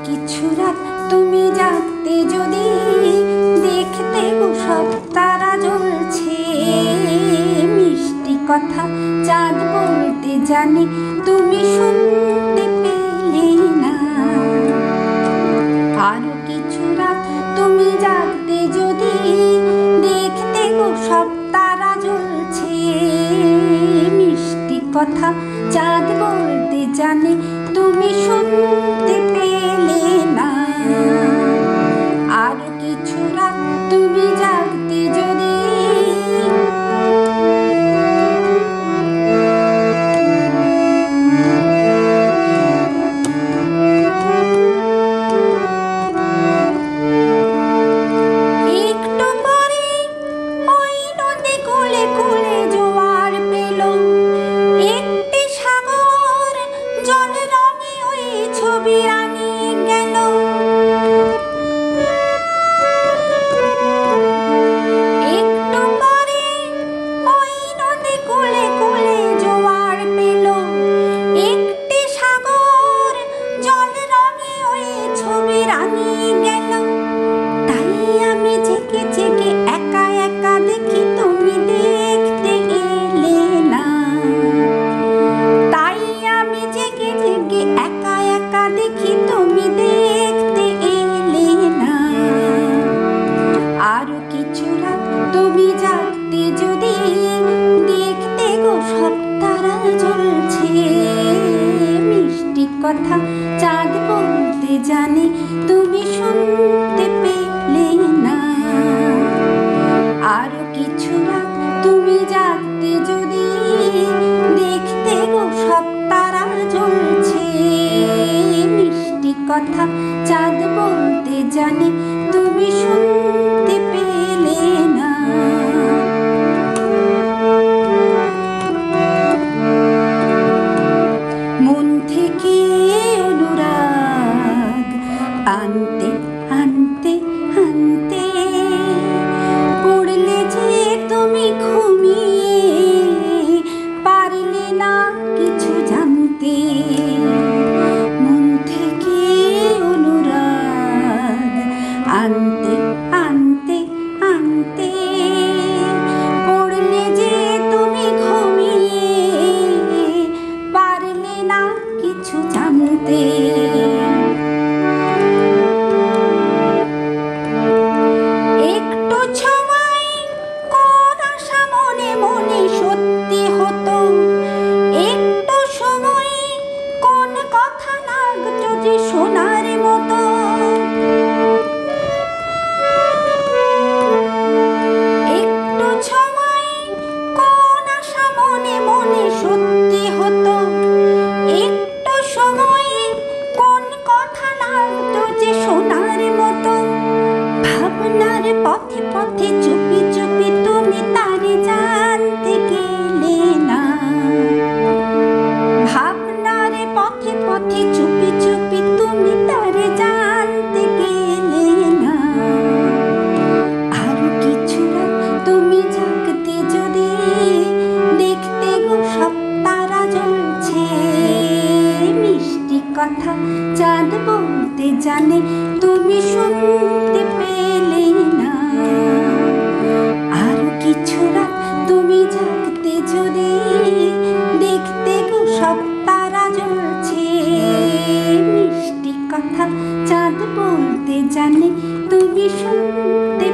কিছু রাত তুমি জাগতে যদি দেখতে গো সব তারা জ্বলছে, মিষ্টি কথা চাঁদ বলতে জানে তুমি শুনতে পেলে না। আরো কিছু রাত তুমি জাগতে যদি দেখতে গো সব তারা জ্বলছে, মিষ্টি কথা চাঁদ বলতে জানে তুমি শুনতে পেলে না। আরো কিছু রাত তুমি জাগতে যদি একটু পরে ওই নদী কোলে কোলে জোয়ার পেল, একটি সাগর জল রঙে ওই ছবি রাঙিয়ে গেল। একটু পরে ওই নদী কোলে কোলে জোয়ার পেল, একটি সাগর জল রঙে ওই ছবি রাঙিয়ে গেল। তাই আমি জেগে জেগে একা একা দেখি তুমি দেখতে এলে না। তাই আমি জেগে জেগে একা একা দেখি তুমি দেখতে এলে না। আরো কিছু রাত তুমি জাগতে যদি দেখতে গো সব তারা জ্বলছে, মিষ্টি কথা চাঁদ বলতে জানে তুমি শুনতে পেলে না। আরো কিছু রাত তুমি জাগতে যদি দেখতে গো সব তারা জ্বলছে, মিষ্টি কথা চাঁদ বলতে জানে তুমি শুনতে পেলে না। মন থেকে অনুরাগ আনতে আনতে আনতে পড়লে যে তুমি ঘুমিয়ে, পারলে না কিছু জানতে। মন থেকে অনুরাগ আনতে আনতে আনতে পড়লে যে তুমি ঘুমিয়ে, পারলে না কিছু জানতে। একটু সময় কোন আশা মনে মনে সত্যি হতো, একটু সময় কোন কথা লাগতো যে শোনার মতো। একটু সময় কোন আশা মনে মনে সত্যি হতো, একটু সময় কোন কথা লাগতো যে শোনার মতো। ভাবনার পথে পথে চুপি চুপি তুমি তারে জানতে গেলে না। ভাবনার পথে পথে চুপি চুপি তুমি তারে জানতে গেলে না। আরো কিছু রাত তুমি জাগতে যদি দেখতে গো সব তারা জ্বলছে, মিষ্টি কথা চাঁদ বলতে জানে তুমি শুনতে পেলে না। আরো কিছু রাত তুমি জাগতে যদি দেখতে গো সব তারা জ্বলছে, মিষ্টি কথা চাঁদ বলতে জানে তুমি শুনতে